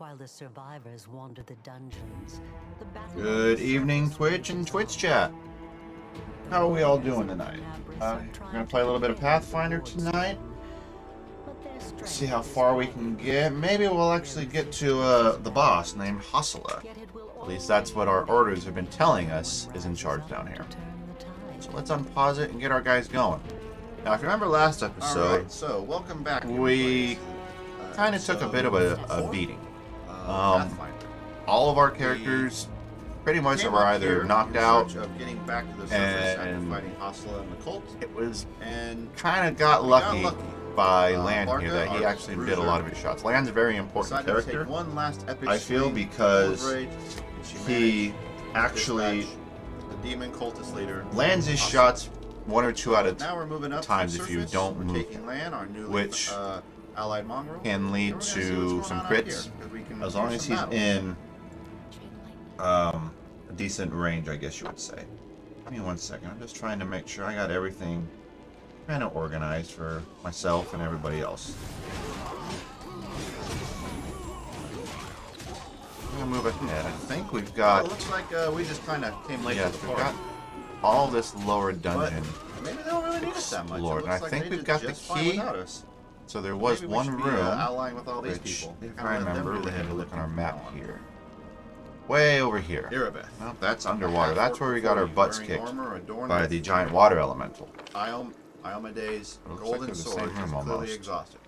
while the survivors wander the dungeons. Good evening, Twitch and Twitch chat. How are we all doing tonight? We're gonna play a little bit of Pathfinder tonight. See how far we can get. Maybe we'll actually get to the boss named Hosilla. At least that's what our orders have been telling us is in charge down here. So let's unpause it and get our guys going. Now, if you remember last episode, so welcome back. we kind of took a bit of a beating. All of our characters pretty much were either knocked out, and fighting Hosilla and the cult. It was kind of got lucky by Land here that he actually did a lot of his shots. Land's a very important character, I feel, because he actually lands his shots one or two at a times if you don't move, which can lead to some crits as long as he's in a decent range, I guess you would say. Give me 1 second. I'm just trying to make sure I got everything kind of organized for myself and everybody else. I'm gonna move ahead. I think we've got. Looks like we just kind of came late. Yes, we've got all this lower dungeon maybe they don't really need us that much. explored, and I think we've got the key. So there was one room, allying with all these which, people. if I remember, we had to look on our map here. Way over here. Well, that's underwater. That's where we got our butts kicked by the giant water elemental. Iomede's Looks like golden they're the sword same is room clearly almost. exhausted.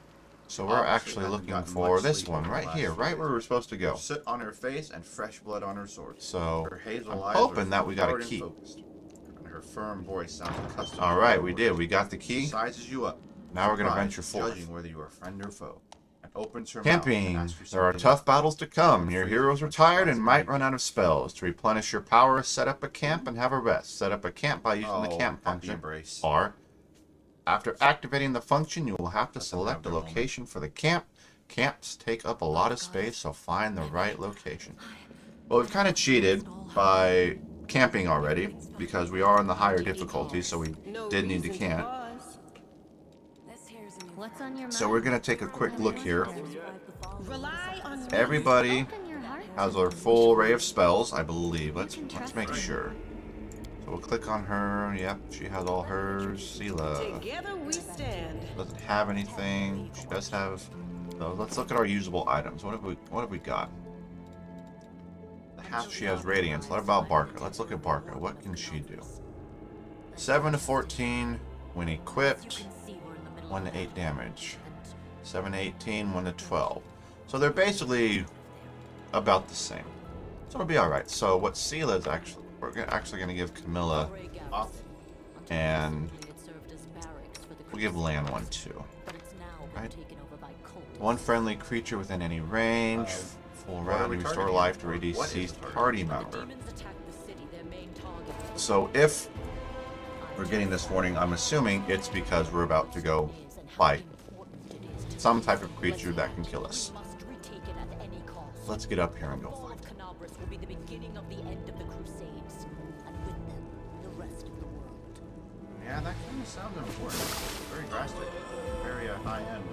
So we're actually looking for this one right here, right where we're supposed to go. Soot on her face and fresh blood on her sword. So Her hazel I'm eyes hoping are that we got a hard and key. focused, and her firm voice sounds accustomed. All right, we did. We got the She key. sizes you up. Now we're gonna surprised, venture forth. judging whether you are friend or foe. And opens her mouth Camping. and asks you There are something. tough battles to come. Your heroes are tired and might run out of spells. To replenish your power, set up a camp and have a rest. Set up a camp by using the camp happy function. embrace. Or, after activating the function, you will have to select a location for the camp. Camps take up a lot of space, so find the right location. Well, we've kind of cheated by camping already, because we are on the higher difficulty, so we did need to camp. So we're going to take a quick look here. Everybody has their full array of spells, I believe. Let's make sure. So we'll click on her. Yep, she has all hers. Hosilla doesn't have anything. She does have. So let's look at our usable items. What have we got? She has Radiance. What about Barker? Let's look at Barker. What can she do? 7 to 14 when equipped. 1 to 8 damage. 7 to 18, 1 to 12. So they're basically about the same. So it'll be alright. So what Hosilla is actually, we're actually going to give Camilla off, and we'll give Lan one too. Right? One friendly creature within any range. Full round, restore life to a deceased party member. So if we're getting this warning, I'm assuming it's because we're about to go fight some type of creature that can kill us. Let's get up here and go fight. Yeah, that kind of sounds important. Very drastic. Very high-end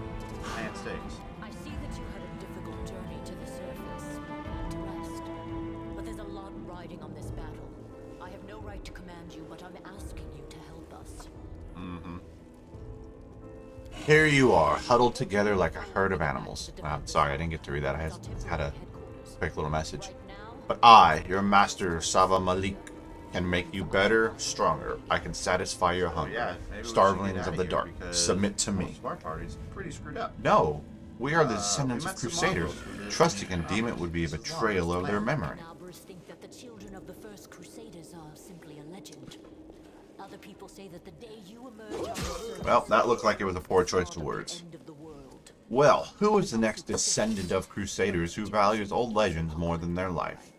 stakes. I see that you had a difficult journey to the surface, to rest. But there's a lot riding on this battle. I have no right to command you, but I'm asking you to help us. Here you are, huddled together like a herd of animals. Sorry, I didn't get to read that. I had a quick little message. But I, your master, Sava Malik, can make you better, stronger. I can satisfy your hunger. Starvelings of the dark, submit to me. Our party's pretty screwed up. No, we are the descendants of Crusaders. Trusting in demon would be a betrayal of their memory. Cannabers think that the children of the first Crusaders are simply a legend. Other people say that the day you emerge on the surface, Well, that looked like it was a poor choice of words. end of the world. Well, who is the next descendant of Crusaders who values old legends more than their life?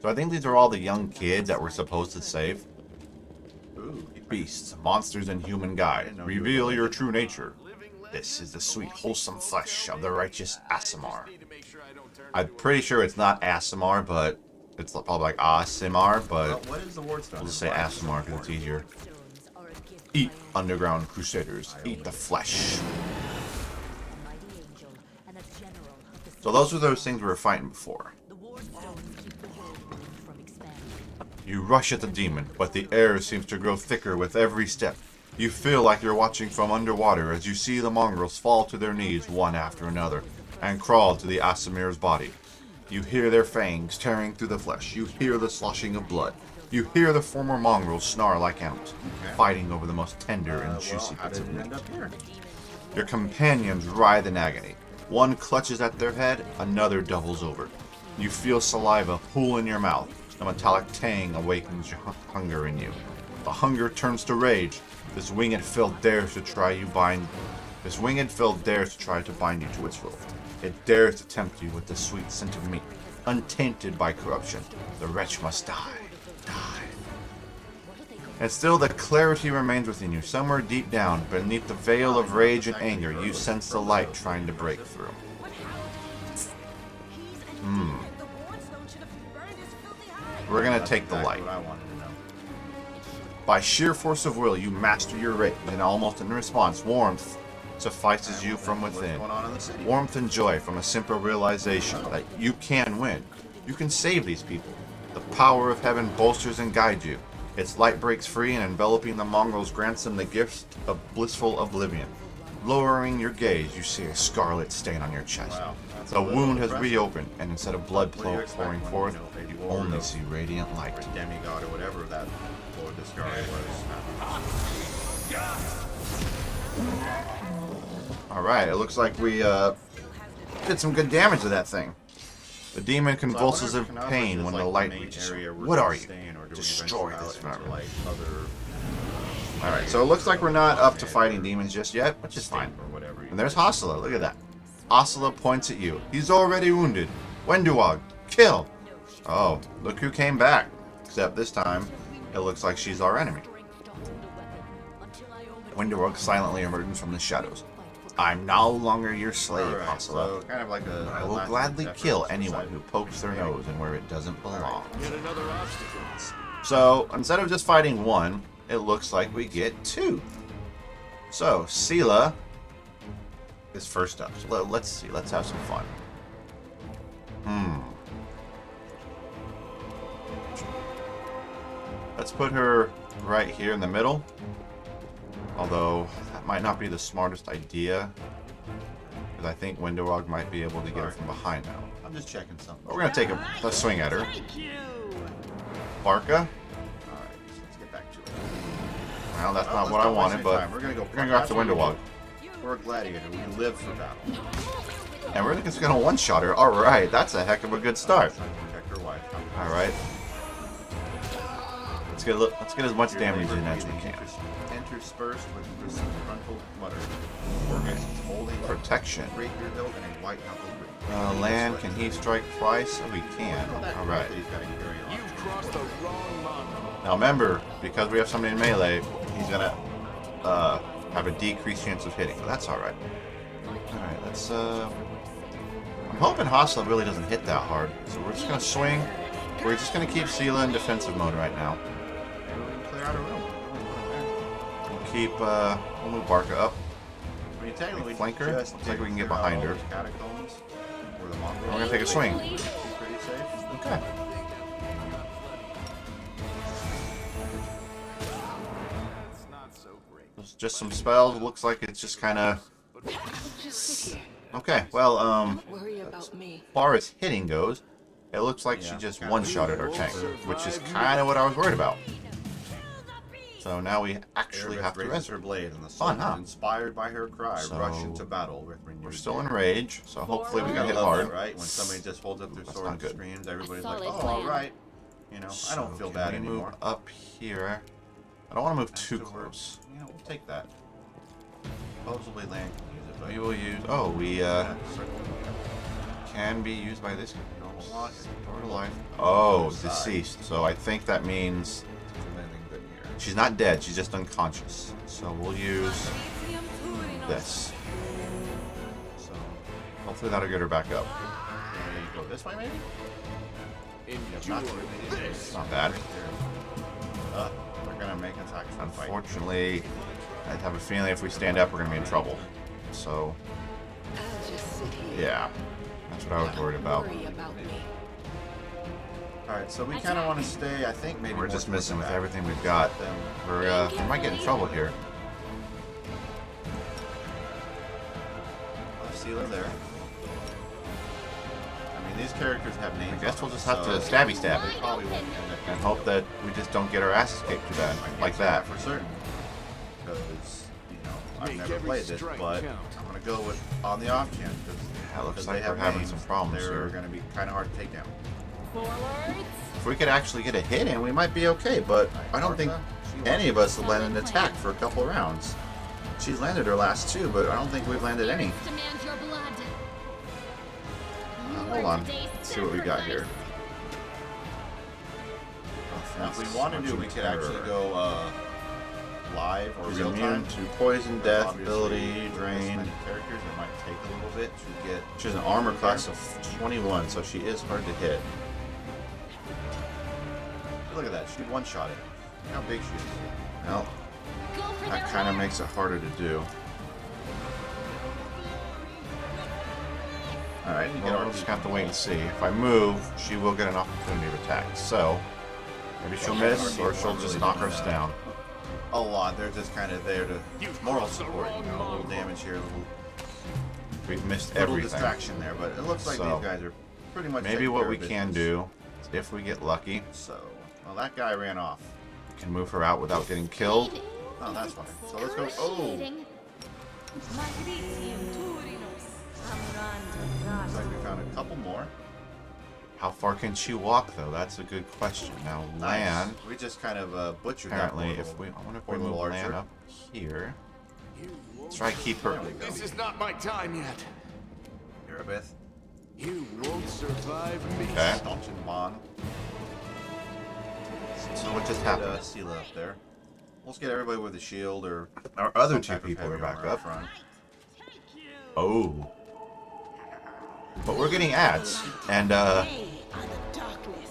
So I think these are all the young kids that we're supposed to save. Beasts, monsters, and human guide, reveal your true nature. This is the sweet, wholesome flesh of the righteous Aasimar. I'm pretty sure it's not Aasimar, but it's probably like Aasimar, but What is the ward stone? we'll just say Aasimar because it's easier. Eat, underground crusaders. Eat the flesh. Mighty angel and a general of the So those were those things we were fighting before. The war stones keep the whirlwind from expanding. You rush at the demon, but the air seems to grow thicker with every step. You feel like you're watching from underwater as you see the mongrels fall to their knees one after another and crawl to the Asamir's body. You hear their fangs tearing through the flesh. You hear the sloshing of blood. You hear the former mongrels snarl like animals, fighting over the most tender and juicy How bits did of it meat. end up here? Your companions writhe in agony. One clutches at their head, another doubles over. You feel saliva pool in your mouth. A metallic tang awakens your hunger in you. The hunger turns to rage. This winged fill dares to try to bind you to its will. It dares to tempt you with the sweet scent of meat, untainted by corruption. The wretch must die. Die. And still the clarity remains within you. Somewhere deep down, beneath the veil of rage and anger, you sense the light trying to break through. We're gonna take the That's light. what I wanted to know. By sheer force of will, you master your rage, and almost in response, warmth suffices you from What's within. going on in the city? Warmth and joy from a simple realization that you can win. You can save these people. The power of heaven bolsters and guides you. Its light breaks free, and enveloping the mongrels grants them the gift of blissful oblivion. Lowering your gaze, you see a scarlet stain on your chest. Wow, that's The a little wound has impressive. reopened, and instead of blood What do you flow expect pouring when, forth, you know, they you wore only the- see radiant light. Or demigod or whatever that Lord Discari was. Alright, it looks like we did some good damage to that thing. The demon convulses in pain when the light reaches you. What are you? Destroy this vermin. Alright, so it looks like we're not up to fighting demons just yet, which is fine. Or whatever. And there's Hosilla, look at that. Hosilla points at you. He's already wounded. Wenduwag, kill! Oh, look who came back. Except this time, it looks like she's our enemy. Wenduwag silently emerges from the shadows. I'm no longer your slave, Alright, Hosilla. so kind of like a I will last gladly effort kill to anyone decide who pokes their nose in where it doesn't belong. Yet another obstacle. So, instead of just fighting one, it looks like we get two. So, Hosilla is first up. So let's see. Let's have some fun. Let's put her right here in the middle. Although, that might not be the smartest idea. Because I think Wenduwag might be able to get her from behind now. I'm just checking something. But we're going to take a swing at her. Barca. Alright, let's get back to it. Well, that's Oh, not let's what I not waste wanted, any but time. We're gonna go after Wenduwag. We're a gladiator. We live for battle. And we're just going to one-shot her. Alright, that's a heck of a good start. Trying to protect her wife. Alright. Let's get as much damage in as we can. Interspersed with frontal mutter. Organs holding Protection. rapier hilt and a white knuckle grip. Land, can he strike twice? Oh, he can. Alright. He's got to carry on. You've crossed the wrong line. Now remember, because we have somebody in melee, he's gonna have a decreased chance of hitting. But that's alright. Alright, let's I'm hoping Hosilla really doesn't hit that hard. So we're just gonna swing. We're just gonna keep Hosilla in defensive mode right now. Maybe we can clear out a room. We'll keep we'll move Barca up. I mean, technically, Flank her? just Looks like we can get clear out behind all her. those catacombs where the mongrels We're gonna take a swing. are pretty safe. Okay. That's not so great. There's just some spells. Looks like it's just kind of Just sit here. okay. Well, Don't worry about me. as far as hitting goes, it looks like she Yeah, just kinda. one-shotted our tank, which is kind of what I was worried about. So now we actually have to raises res her blade, and the Fun, soldiers, huh? inspired by her cry, So, rush into battle with renewed We're still in vigor. rage, so hopefully we You can gotta hit love hard. that, right? When somebody just holds up their That's sword not and good. screams, everybody's like, solid "Oh, plan. all right." You know, I don't So feel can bad we anymore. move up here. I don't want to move too So we're- close. You know, we'll take that. Supposedly, land can use it, but We will use. Oh, we yeah, certainly. can be used by this. Normal loss. Door to life. Oh, Side. deceased. So I think that means There's anything good here. she's not dead. She's just unconscious. So we'll use this. So hopefully that'll get her back up. Can we go this way, maybe? Endure Not really. this. Not bad. They're gonna make us actually fight. Unfortunately, I have a feeling if we stand up, we're gonna be in trouble. So I'll just sit here. yeah, I That's what I was worried about. Worry about me. Alright, so we kind of want to stay, I think maybe We're more just towards missing the with back. everything we've got. Them. We might get in trouble here. Hosilla there. I mean, these characters have names. I guess on we'll just them, have to so stabby stab they probably won't end up and hope that we just don't get our asses kicked too bad, I can't like say that. for certain. Because, you know, I've Make never every played this, strike but count. I'm going to go with on the off chance. Yeah, it looks because like they have we're having names, some problems they're here. going to be kind of hard to take down. If we could actually get a hit in, we might be okay, but I don't think any of us have landed an attack for a couple rounds. She's landed her last two, but I don't think we've landed any. Demand your blood. Hold on. Let's see what we got here. Now, if we wanted to, we could actually go live or She's real immune time. to poison, death, Obviously, ability, with this drain. many characters, it might take a little bit to get. She has an armor class of 21, so she is hard to hit. Look at that, she one-shot it. Look how big she is. Well, that kind of makes it harder to do. Alright, well, we'll just have to wait and see. If I move, she will get an opportunity to attack. So, maybe she'll miss, or she'll just knock us down. A lot. They're just kind of there to moral support, you know, a little damage here, a little, We've missed little everything. distraction there, but it looks like So, these guys are pretty much Maybe taking what care we of can business. do, if we get lucky, So, well, that guy ran off. we can move her out without getting killed. Oh, that's fine. So let's go. Oh, looks like we found a couple more. How far can she walk, though? That's a good question. Now, Lan, Nice. We just kind of butchered apparently, that if we, I wonder if poor we move little Lan archer. up here. Let's try to keep her. There we go. This is not my time yet. Erebeth. You won't survive me. Okay. Staunch and Bond. So what just Get happened? Hosilla up there. Let's get everybody with a shield or Our other some two type of people are heavy back armor up. front. Oh. But we're getting ads, and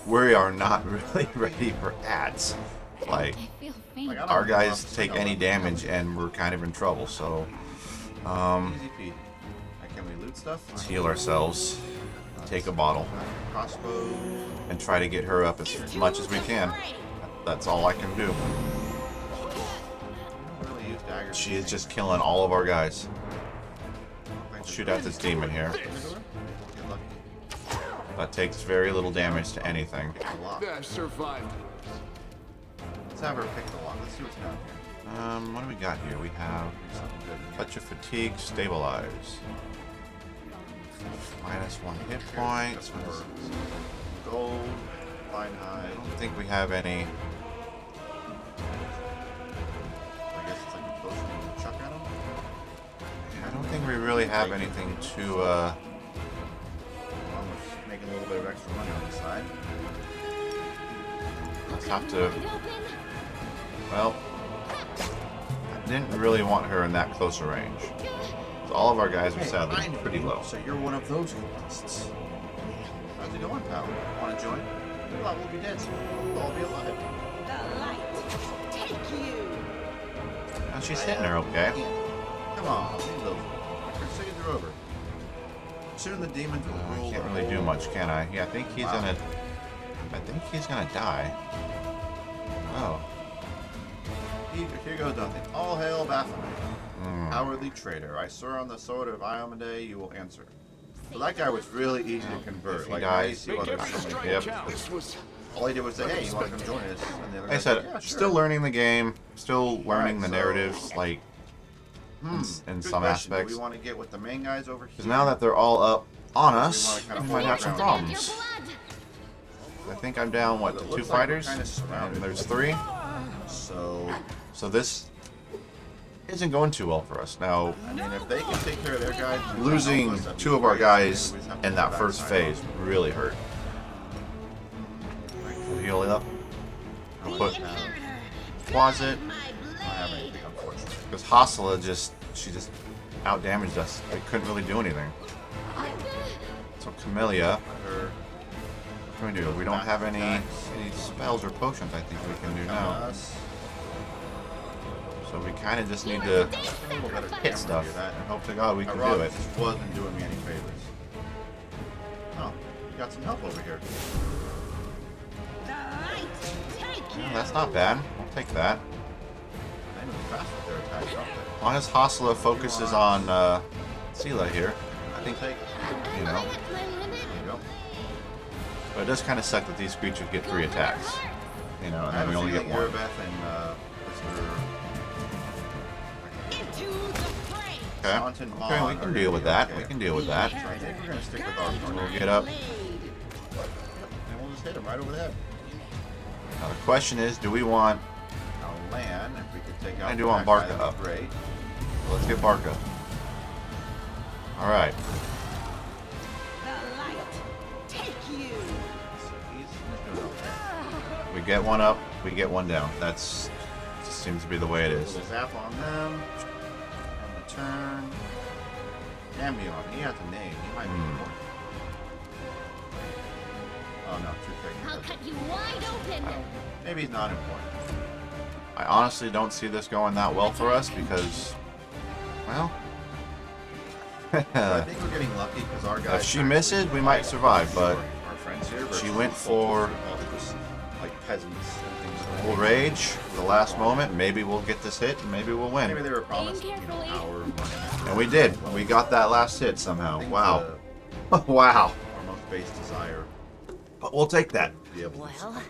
we are not really ready for ads. Like, I feel faint. Like, I don't our know guys if- take any damage and we're kind of in trouble, so Easy peasy. Like, can we loot stuff? let's heal ourselves, take a bottle, Crossbow. and try to get her up as much as we can. That's all I can do. I don't really use daggers. She is just killing all of our guys. Thanks for Shoot out this demon here. Get lucky. That takes very little damage to anything. A lot. I survived. Let's have her pick the lock. Let's see what's down here. What do we got here? We have Something good. touch of fatigue, stabilize. -1 hit point. That's for gold, fine hide. I don't think we have any. I guess it's like a potion you chuck at them. I don't think we really have anything to. Almost making a little bit of extra money on the side. Let's have to. Well, I didn't really want her in that close a range. So all of our guys are sadly pretty low. So you're one of those contests. How's it going, pal? Want to join? We all will be dead soon. We'll all be alive. And she's hitting her okay. Come on, leave those. Crusades are over. Soon the demons will I rule. can't the really do whole- much, can I? Yeah, I think he's Wow. gonna. I think he's gonna die. Oh. Here goes nothing. All hail Baphomet. Hmm. Cowardly traitor. I swear on the sword of Iomade you will answer. So that guy was really easy to convert. If he Like, dies, now you see Make what every there's strike Yep. count. This was all he did was say, hey, you want to come join us? And the other Like I guy's said, like, yeah, sure. still learning the game, still learning the so- narratives, like in Good some question. aspects. Do we want to get with the main guys over here? Because now that they're all up on us, wanna kind we of might have some hold ground. problems. I think I'm down, what, It to looks 2 like we're fighters? kinda surrounded. And there's 3. So, So this isn't going too well for us. Now, I mean, if they can take care of their guys, losing that'd be 2 of our great. guys We just have to in go that back first side. phase really hurt. We'll heal it up. I'll put closet. I don't have anything, unfortunately. Because Hosilla she just out-damaged us. They couldn't really do anything. So Camellia, Or what can we do? We don't have any spells or potions I think we can do now. us. So we kind of just need to A little better hit camera stuff view of that. and hope to God we can do Iraq it. just wasn't doing me any favors. got some help over here. Yeah, that's not bad. I'll take that. They move fast with their attacks, don't they? As long as Hosilla focuses on Hosilla here, I think, you know. There you go. But it does kind of suck that these creatures get 3 attacks. You know, and then we only get 1. Erebeth and Okay. Okay, we can deal with that. We can deal with that. So I think we're gonna stick with our We'll partner. get up. And we'll just hit him right over the head. Now the question is, do we want... Now land, if we could take out I do the want back guy, Barca that'd up. be Great. Well, let's get Barca. Alright. He's doing okay. We get one up, we get one down. That's... just seems to be the way it is. Little zap on them. On the turn. Ambion, he has a name. He might be important. Oh no, too quick. I'll cut you wide open. Maybe he's not important. I honestly don't see this going that well for us because... well... I think we're getting lucky because our guys. if she misses, we might survive, but... our friends here. she went for... just like peasants and things. full rage at the last moment. Maybe we'll get this hit and maybe we'll Maybe win. they were promised, you know, power. And we did. We got that last hit somehow. Things, Wow. Wow. Our most base desire But we'll take that. to be able to Well, respond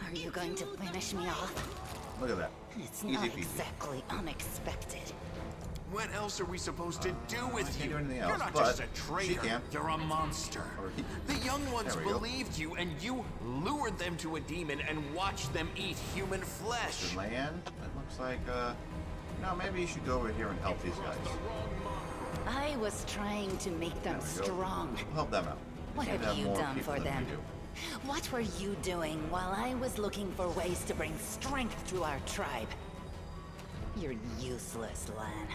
are you going to finish me off? to. Look at that. It's Easy not peasy. exactly unexpected. What else are we supposed to do with can't you? do anything You're else, not but just a she traitor. can. You're a monster. Or he- The young ones There we go. believed you, and you lured them to a demon and watched them eat human flesh. To land, it looks like, no, maybe you should go over here and help these guys. I was trying to make them There we go. strong. We'll help them out. What Seem to have you more done people for than them? we do. What were you doing while I was looking for ways to bring strength to our tribe? You're useless, Lan.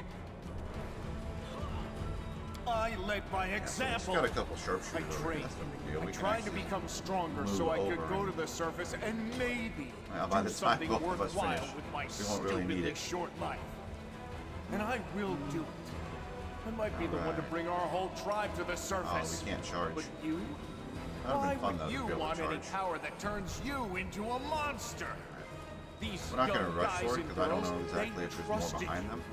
I led by He's example. got a couple sharpshooters. I over trained. here. That's no big deal. I We can tried to actually become stronger move so I could over go and- to the surface and maybe Well, by do the time something both of us worthwhile finish, with my we won't really need stupidly it. short life. And I will do it. I might be the one to Alright. bring our whole tribe to the Oh, surface. we can't charge. But you? That would've Why been fun, would though, to you be able to want any charge. power that turns you into a monster? These We're not young going to rush guys for it and because I don't girls, know exactly they if there's more trusted behind you. them.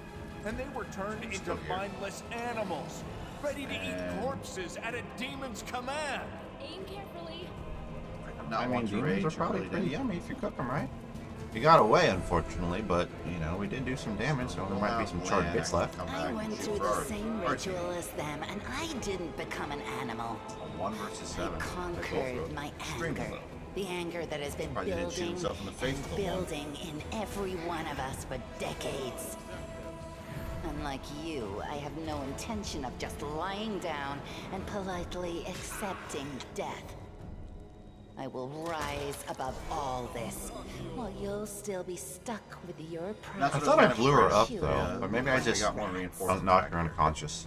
And they were turned into still here. mindless animals, ready to eat And- corpses at a demon's command. Aim carefully. Not I mean, one to demons rage, are probably really pretty didn't. yummy if you cook them right. We got away, unfortunately, but, you know, we did do some damage, so there might be some charred bits left. I went through the same ritual as them, and I didn't become an animal. 1 versus I 7. conquered my anger. The anger that has been Probably didn't shoot building himself in the face and with a wand. building in every one of us for decades. Unlike you, I have no intention of just lying down and politely accepting death. I will rise above all this, while you'll still be stuck with your pride. That's I what thought I kind of blew her fresh. up, Yeah. though, but maybe I Looks like just we got more reinforcements knocked back her unconscious.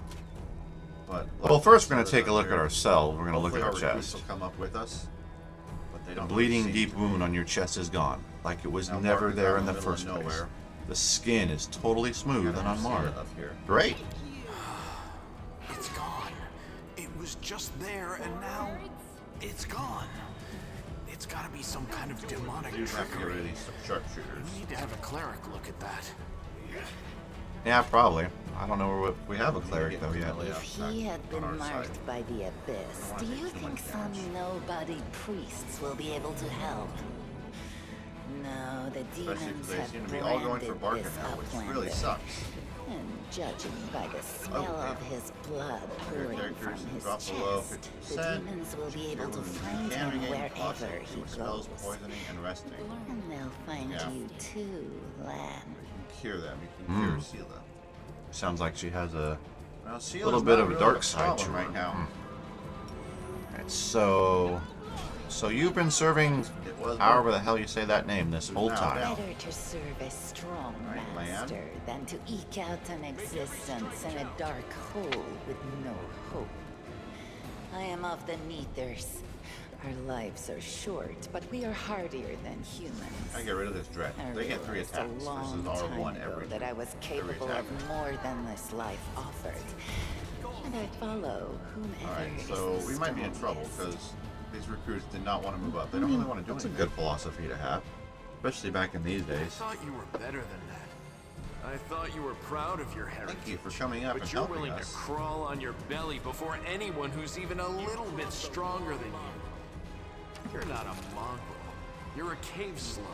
But Well, first we're going to take a look at ourselves. We're going to look at hopefully our recruits chest. will come up with us, but they The don't bleeding really deep seem wound on your chest is gone, like it was Now, never Barker's there out in the in the middle first of place. nowhere. The skin is totally smooth and unmarred. Up here. Great. It's gone. It was just there, and now it's gone. It's gotta be some kind of demonic We do have to get rid of trickery. these sharpshooters. We need to have a cleric look at that. Yeah, probably. I don't know if we have a cleric though yet. If he had been marked by the abyss, do you think some nobody priests will be able to help? No, the Especially demons because they have seem to be all going for branded Barker this now, which really uplander. sucks. And judging by the smell Okay. of his blood Your pouring from characters his drop below chest, the 50%. demons will be able to Everyone find can him regain wherever velocity he with spells, goes. poisoning, and resting. And they'll find Yeah. you too, Lan. You can cure them. You can cure Hosilla. Sounds like she has a Well, Hosilla's little bit not of a really dark the side problem to her. right now. Alright, so you've been serving It was however the hell you say that name this whole Now, time. now. Better to serve a strong Right, Lan? master than to eke out an existence in a dark hole with no hope. I am of the Neathers. Our lives are short, but we are hardier than humans. I get rid of this dread. I They get 3 realized attacks a long versus our time 1 ago every that I was every capable attack. of more than this life offered. and I follow whomever Alright, is so we might be in trouble strongest. because these recruits did not want to move up. They don't really want to do That's a anything. good philosophy to have, especially back in these I days. thought you were better than that. I thought you were proud of your heritage. Thank you for coming up and But you're helping willing to us. crawl on your belly before anyone who's even a little bit stronger than you. You're not a mongrel. You're a cave slug.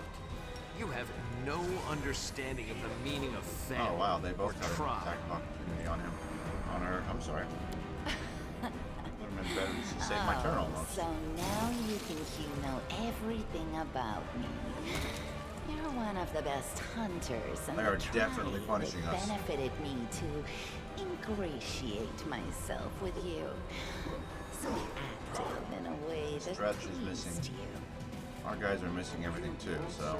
You have no understanding of the meaning of family Oh wow, they or both had an tribe. attack of opportunity on him. On her. I'm sorry. Would have been better to save my turn almost. So now you think you know everything about me. You're one of the best hunters, and They the are definitely tribe punishing that us. benefited me to ingratiate myself with you. So I acted in a way that Stretch is missing. pleased you. Our guys are missing everything too, so.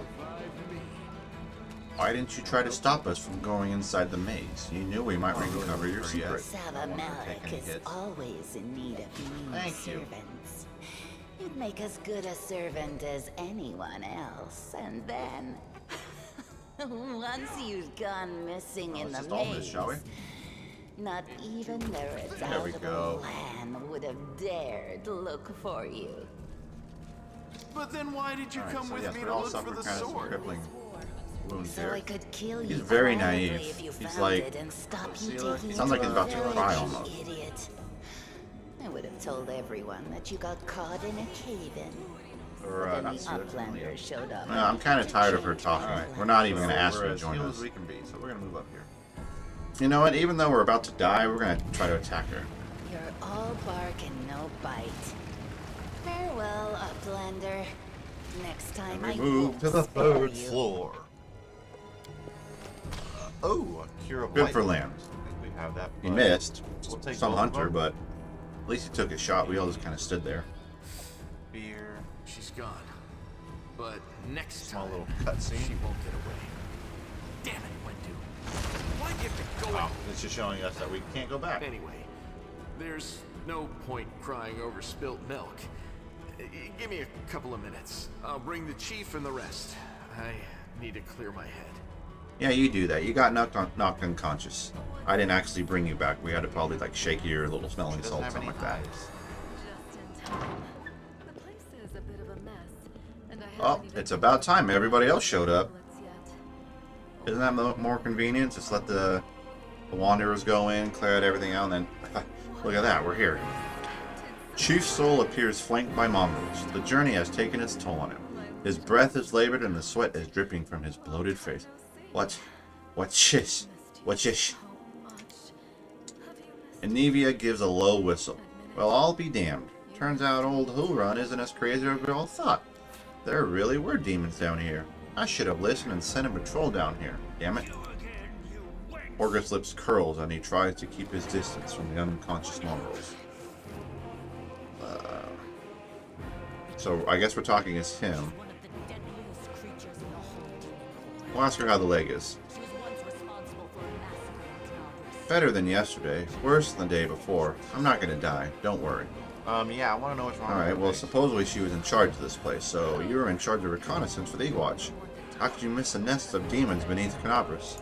Why didn't you try to stop us from going inside the maze? You knew we might recover your secret. Sava Take Malik any is hits. always in need of new Thank you. servants. You'd make as good a servant as anyone else, and then once you've gone missing in Let's the just all this, maze, shall we? not even the There we redoubtable go. Lan would have dared look for you. But then why did you Alright, come so with yes, me we to all look suffer for the kind of some sword? crippling wounds So here. I could kill you He's very quietly naive. if you He's found like- it and stop you Hosilla? taking Sounds like it he's about to village, cry you almost. Idiot. I would have told everyone that you got caught in a cave-in. Or, But then not the Steelers, Uplander showed up. No, I'm kind of tired of her talking. Alright. We're not even So going to ask we're her to as join healed us. as we can be, so we're gonna move up here. You know what? Even though we're about to die, we're going to try to attack her. You're all bark and no bite. Farewell, Uplander. Next time I We move won't to the spare third you. floor. Oh, a cure of Good for lightning. Lamb. I think we have that. He but missed. We'll take Some both of hunter, them. but at least he took a shot. We all just kind of stood there. Beer. She's gone. But next Small time, little cutscene. she won't get away. Damn it, Wendu. Why'd you have to go Oh, it's just showing us that we can't go back. Anyway, there's no point crying over spilt milk. Give me a couple of minutes. I'll bring the chief and the rest. I need to clear my head. Yeah, you do that. You got knocked unconscious. I didn't actually bring you back. We had to probably like shake you or a little smelling Doesn't salt, have something any like that. eyes. Just in time. The place is a bit of a mess, and I Oh, haven't even it's about time everybody else showed up. bullets yet. Isn't that more convenient? Just let the wanderers go in, clear out everything out, and then look at that, we're here. Chief Soul appears flanked by mongrels. The journey has taken its toll on him. His breath is labored and the sweat is dripping from his bloated face. What's shish? What's shish? Anivia gives a low whistle. Well, I'll be damned. Turns out old Hurun isn't as crazy as we all thought. There really were demons down here. I should have listened and sent a patrol down here. Damn it. Orgus' lips curls and he tries to keep his distance from the unconscious mongrels. So I guess we're talking as him. One of the deadliest creatures in the whole. We'll ask her how the leg is. She was once responsible for a massacre in Tenebris. Better than yesterday. Worse than the day before. I'm not gonna die. Don't worry. Yeah, I want to know what's wrong. with Alright, her well face. supposedly she was in charge of this place, so you were in charge of reconnaissance for the Eagwatch. How could you miss a nest of demons beneath Canabras?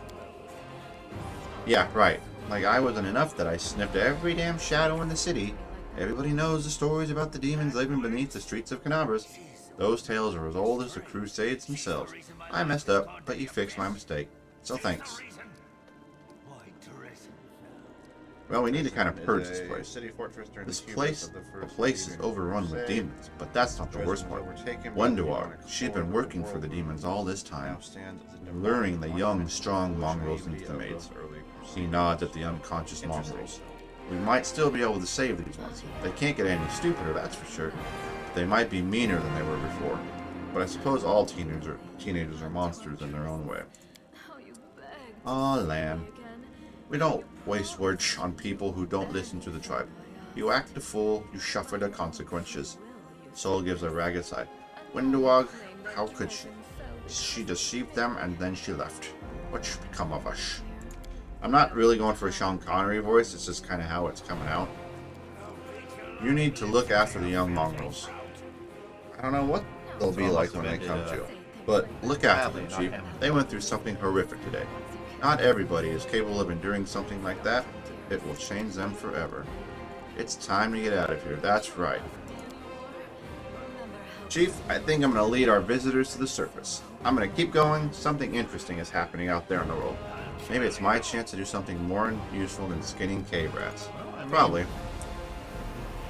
Yeah, right. Like I wasn't enough that I sniffed every damn shadow in the city. Everybody knows the stories about the demons living beneath the streets of Canabras. Those tales are as old as the Crusades themselves. I messed up, but you fixed my mistake. So thanks. Well, we need to kind of purge It's this a place. city fortress during This the place, the place is overrun with demons, but that's not the worst part. Wenduar, she'd been working for the demons all this time, luring the young, strong mongrels into the maze. He nods at the unconscious mongrels. We might still be able to save these ones. They can't get any stupider, that's for sure. They might be meaner than they were before. But I suppose all teenagers are monsters in their own way. How you begged Aw, to see lamb. me again. We don't waste words on people who don't listen to the tribe. You act a fool, you suffer the consequences. Soul gives a ragged sigh. Wenduag, how could she? She deceived them and then she left. What should become of us? I'm not really going for a Sean Connery voice, it's just kind of how it's coming out. You need to look after the young mongrels. I don't know what they'll be like when they come to. But look after them, Chief. They went through something horrific today. Not everybody is capable of enduring something like that. It will change them forever. It's time to get out of here. That's right. Chief, I think I'm going to lead our visitors to the surface. I'm going to keep going. Something interesting is happening out there in the world. Maybe it's my chance to do something more useful than skinning cave rats. Probably.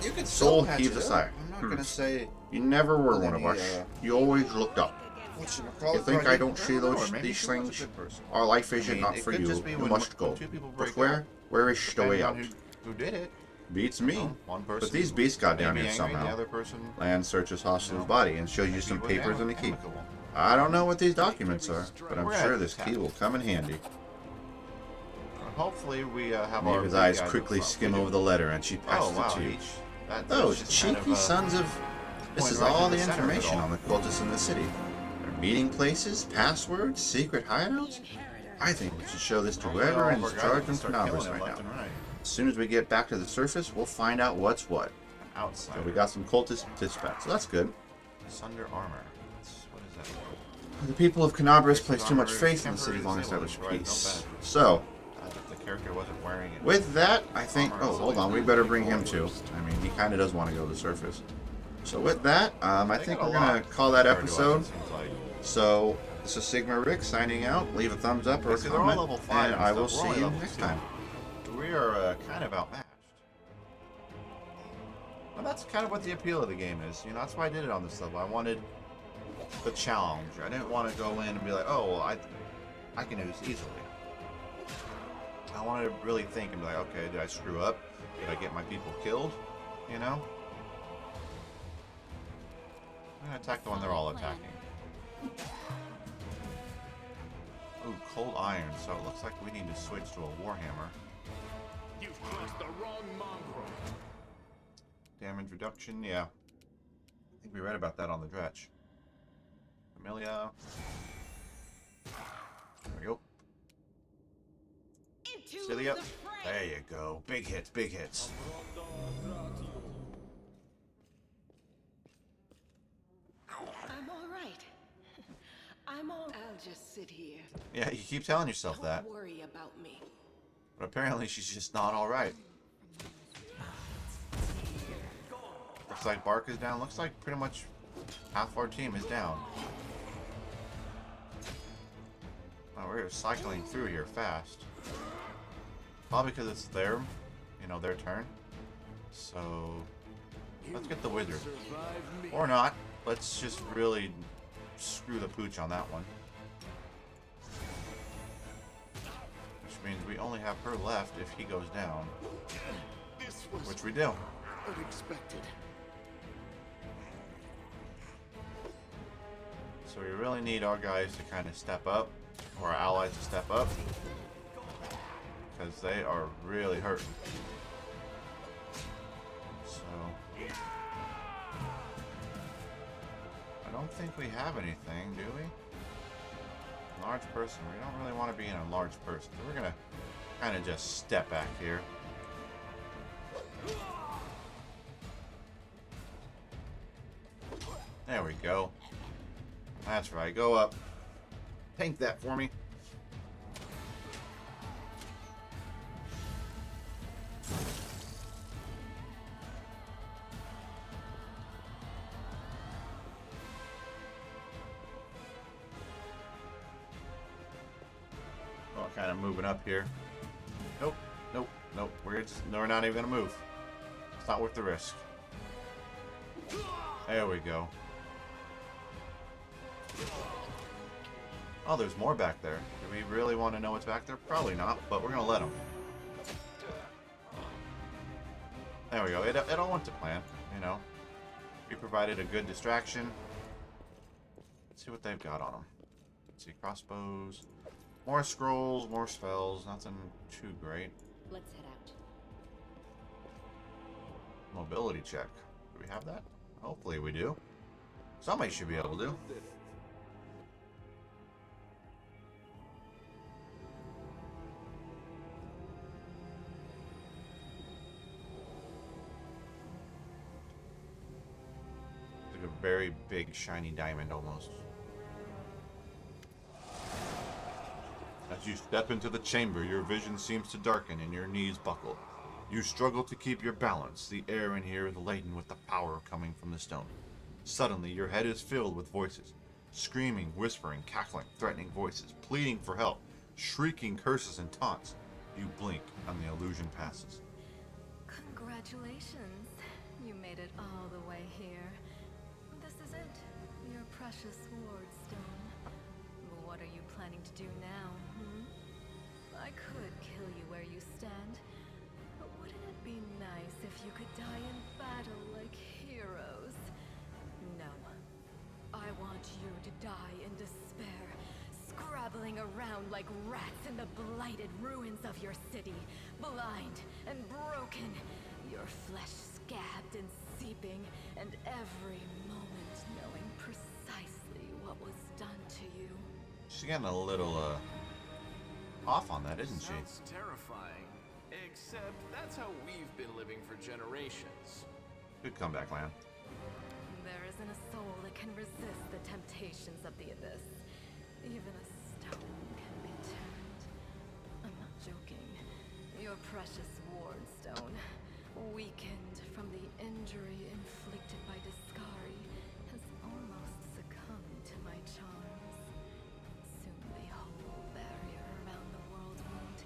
You could Soul still patch heaves it a up. sigh. I'm not gonna say. You never were Well, one of any, us. You always looked up. You think I don't see these things? Our life vision not for you. You must go. But where? Where is the way out? Who did it? Beats me. Well, one person But these beasts got down may here be angry, somehow. The other person, Land searches Hostile's body and shows you some was papers in the key. amicable. I don't know what these documents are, but I'm We're sure at this the key tap. will come in handy. Hopefully we have Maybe our his big eyes guys quickly up front. skim We over do. the letter and she passes Oh wow, it to you. each. That's Those just cheeky kind of, sons of... This point is right all in the the center of it information all. on the cultists in the city. Their meeting places, passwords, secret hideouts. I think we should show this to whoever is in charge of Canabras right now. As soon as we get back to the surface, we'll find out what's what. Outside. So we got some cultist dispatch, so that's good. Sunder armor. What is that? The people of Canabras place too much faith in the city's long-established peace. So, The character wasn't wearing it. with that, I think... Oh, hold on. We better bring him too. I mean, he kind of does want to go to the surface. So with that, I think we're going to call that episode. So, this is Sigma Rick signing out. Leave a thumbs up or a See, they're all comment, level 5 and and I stuff. will We're see only you level next 2. time. We are kind of outmatched. Well, that's kind of what the appeal of the game is. You know, that's why I did it on this level. I wanted the challenge. I didn't want to go in and be like, oh, well, I can do this easily. I wanted to really think and be like, okay, did I screw up? Did I get my people killed? You know? I'm going to attack the one they're all attacking. Ooh, cold iron. So it looks like we need to switch to a warhammer. You've crossed the wrong mongrel. Damage reduction, yeah. I think we read about that on the dredge. Familia. There we go. Hosilla. There you go. Big hits, big hits. I'm all right. I'll just sit here. Yeah, you keep telling yourself that. Don't worry about me. But apparently she's just not alright. Looks like Bark is down. Looks like pretty much half our team is down. Oh, we're cycling through here fast. Probably because it's their, their turn. So, let's get the wizard. Or not. Let's just really screw the pooch on that one. Which means we only have her left if he goes down. Which we do. Unexpected. So we really need our guys to kind of step up, or our allies to step up, because they are really hurting. So I don't think we have anything, do we? Large person. We don't really want to be in a large person. So we're gonna kind of just step back here. There we go. That's right. Go up. Tank that for me. Oh, kind of moving up here. Nope. Nope. Nope. We're not even gonna move. It's not worth the risk. There we go. Oh, there's more back there. Do we really want to know what's back there? Probably not, but we're going to let them. There we go. It all went to plan, We provided a good distraction. Let's see what they've got on them. Let's see, crossbows. More scrolls, more spells. Nothing too great. Let's head out. Mobility check. Do we have that? Hopefully we do. Somebody should be able to. Like a very big shiny diamond almost. That As you step into the chamber, your vision seems to darken and your knees buckle. You struggle to keep your balance. The air in here is laden with the power coming from the stone. Suddenly, your head is filled with voices. Screaming, whispering, cackling, threatening voices, pleading for help, shrieking curses and taunts. You blink and the illusion passes. Congratulations. You made it all the way here. This is it. Your precious ward stone. But what are you planning to do now, I could kill you where you stand. But wouldn't it be nice if you could die in battle like heroes? No. I want you to die in despair, scrabbling around like rats in the blighted ruins of your city, blind and broken, your flesh scabbed and seeping, and every moment knowing precisely what was done to you. She's getting a little, off on that, isn't she? Sounds terrifying. Except that's how we've been living for generations. Good comeback, man. There isn't a soul that can resist the temptations of the abyss. Even a stone can be turned. I'm not joking. Your precious ward stone, weakened from the injury inflicted by Discari, has almost succumbed to my charms. Soon the whole barrier around the world wound,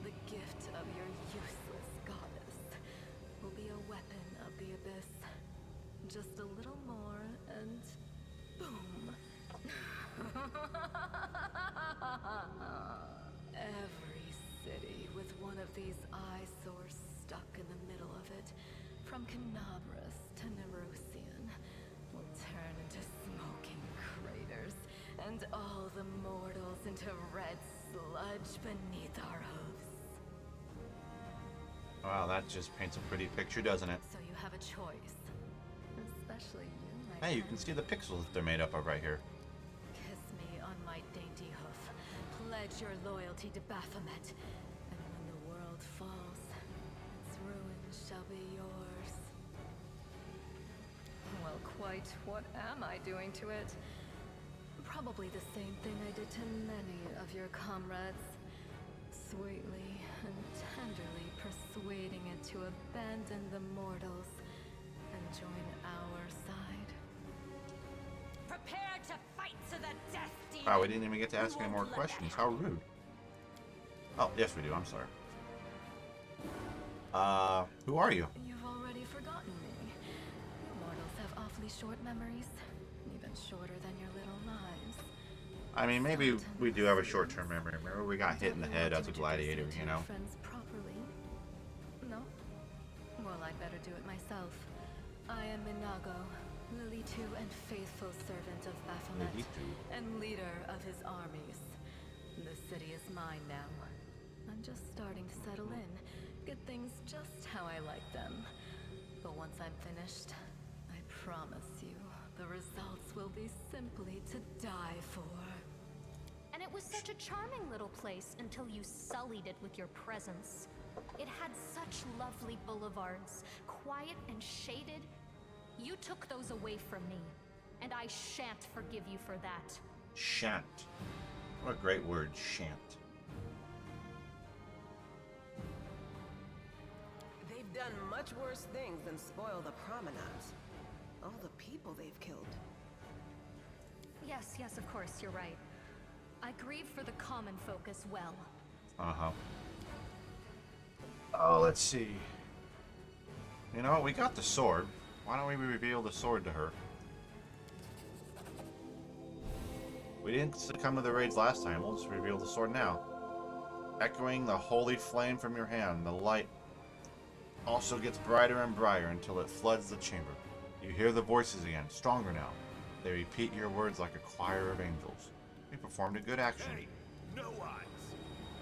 the gift of your useless goddess, will be a weapon of the abyss. Just a little more, and boom. Every city with one of these eyesores stuck in the middle of it, from Canabras to Nerusian, will turn into smoking craters, and all the mortals into red sludge beneath our hooves. Wow, that just paints a pretty picture, doesn't it? So you have a choice. Especially you, my Hey, you friend. can see the pixels that they're made up of right here. Kiss me on my dainty hoof. Pledge your loyalty to Baphomet. And when the world falls, its ruins shall be yours. Well, quite what am I doing to it? Probably the same thing I did to many of your comrades. Sweetly and tenderly persuading it to abandon the mortals and join our side. Prepare to fight to the death, demon! Wow, we didn't even get to ask any more questions. How rude. Oh, yes we do. I'm sorry. Who are you? You've already forgotten me. You mortals have awfully short memories, even shorter than your little lives. I mean, maybe we do have a short-term memory. Remember, we got hit in the head as a gladiator, you know? Friends properly? No? Well, I'd better do it myself. I am Minago, Lilitu and faithful servant of Baphomet, Lilitu. and leader of his armies. The city is mine now. I'm just starting to settle in, get things just how I like them. But once I'm finished, I promise you, the results will be simply to die for. And it was such a charming little place until you sullied it with your presence. It had such lovely boulevards, quiet and shaded. You took those away from me, and I shan't forgive you for that. Shan't. What a great word, shan't. They've done much worse things than spoil the promenades. All the people they've killed. Yes, yes, of course, you're right. I grieve for the common folk as well. Uh-huh. Oh, let's see. You know what? We got the sword. Why don't we reveal the sword to her? We didn't succumb to the raids last time. We'll just reveal the sword now. Echoing the holy flame from your hand, the light also gets brighter and brighter until it floods the chamber. You hear the voices again, stronger now. They repeat your words like a choir of angels. We performed a good action. Hey, no eyes!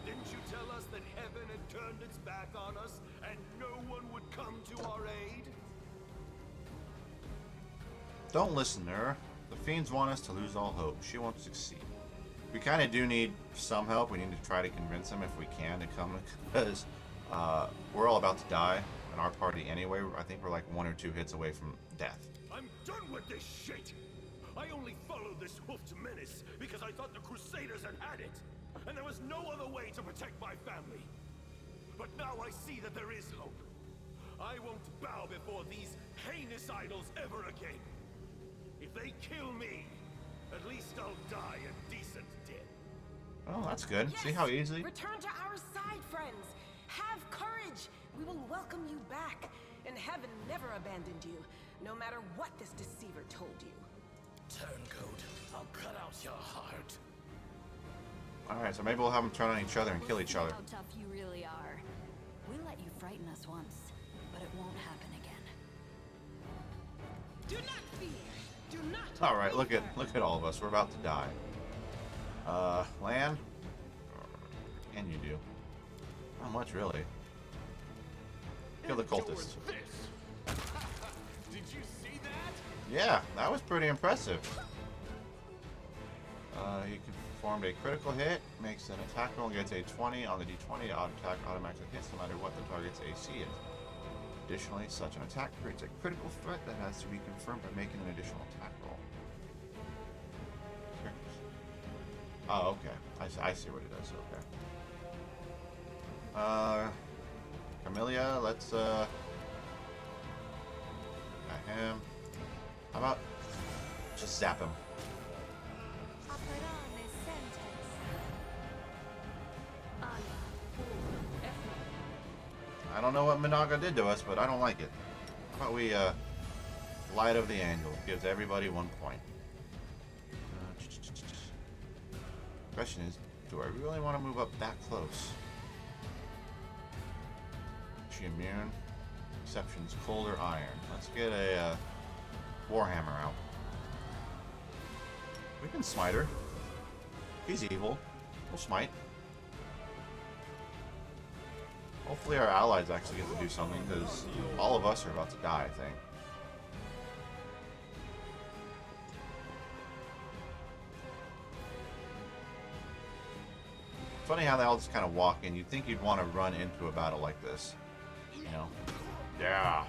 Didn't you tell us that heaven had turned its back on us and no one would come to our aid? Don't listen to her. The fiends want us to lose all hope. She won't succeed. We kind of do need some help. We need to try to convince them if we can to come, because we're all about to die in our party anyway. I think we're like 1 or 2 hits away from death. I'm done with this shit! I I only followed this hoofed menace because I thought the Crusaders had it, and there was no other way to protect my family. But now I see that there is hope. I won't bow before these heinous idols ever again. If they kill me, at least I'll die a decent death. Oh, that's good. Yes! See how easy? Return to our side, friends. Have courage. We will welcome you back. And heaven never abandoned you, no matter what this deceiver told you. Turncoat, I'll cut out your heart. Alright, so maybe we'll have them turn on each other and kill each other. How tough you really are. We let you frighten us once, but it won't happen again. Do not fear. Do not. Alright, look at all of us. We're about to die. Land? What can you do? Not much, really. Kill the cultists. Did you see that? Yeah, that was pretty impressive. He performed a critical hit, makes an attack roll, and gets a 20 on the d20. Auto attack automatically hits no matter what the target's AC is. Additionally, such an attack creates a critical threat that has to be confirmed by making an additional attack roll. Oh, okay. I see what it does. Okay. Camellia, let's got him. How about just zap him? I don't know what Minaga did to us, but I don't like it. How about we Light of the Angel gives everybody 1 point. Question is, do I really want to move up that close? Is she immune? Exceptions, cold or iron. Let's get a Warhammer out. We can smite her. He's evil. We'll smite. Hopefully our allies actually get to do something, because all of us are about to die, I think. Funny how they all just kind of walk in. You'd think you'd want to run into a battle like this. You know? Yeah.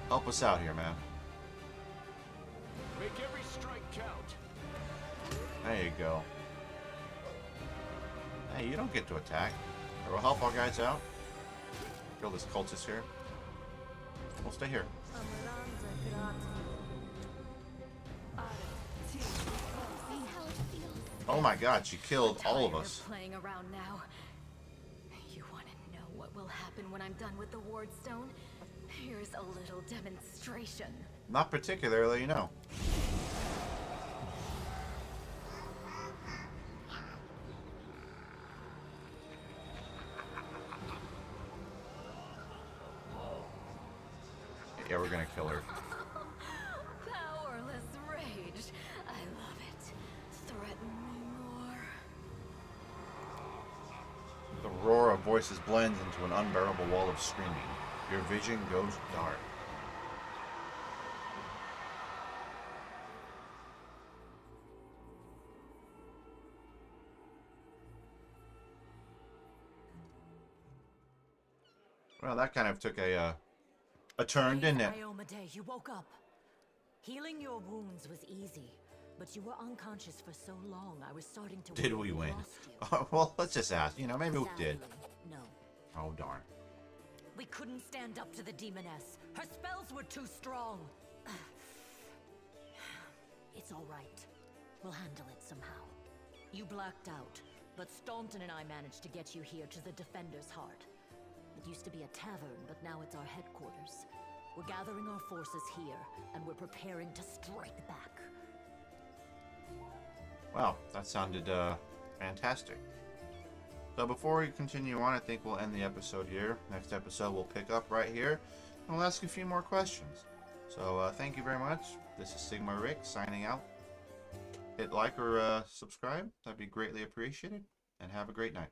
Help us out here, man. Make every strike count. There you go. Hey, you don't get to attack. Or we'll help our guys out. Kill this cultist here. We'll stay here. Oh my god, she killed all of us. Playing around now. You want to know what will happen when I'm done with the ward stone? Here's a little demonstration. Not particularly, no. Yeah, we're gonna kill her. Powerless rage. I love it. Threaten me more. The roar of voices blends into an unbearable wall of screaming. Your vision goes dark. Well, that kind of took a turn, didn't it? Iomade, you woke up. Healing your wounds was easy, but you were unconscious for so long. I was starting to. Did we win? Well, let's just ask. You know, maybe we did. No. Oh darn. We couldn't stand up to the demoness. Her spells were too strong. It's all right. We'll handle it somehow. You blacked out, but Staunton and I managed to get you here to the Defender's Heart. It used to be a tavern, but now it's our headquarters. We're gathering our forces here, and we're preparing to strike back. Wow, that sounded fantastic. So before we continue on, I think we'll end the episode here. Next episode we'll pick up right here, and we'll ask a few more questions. So thank you very much. This is Sigma Rick signing out. Hit like or subscribe. That'd be greatly appreciated. And have a great night.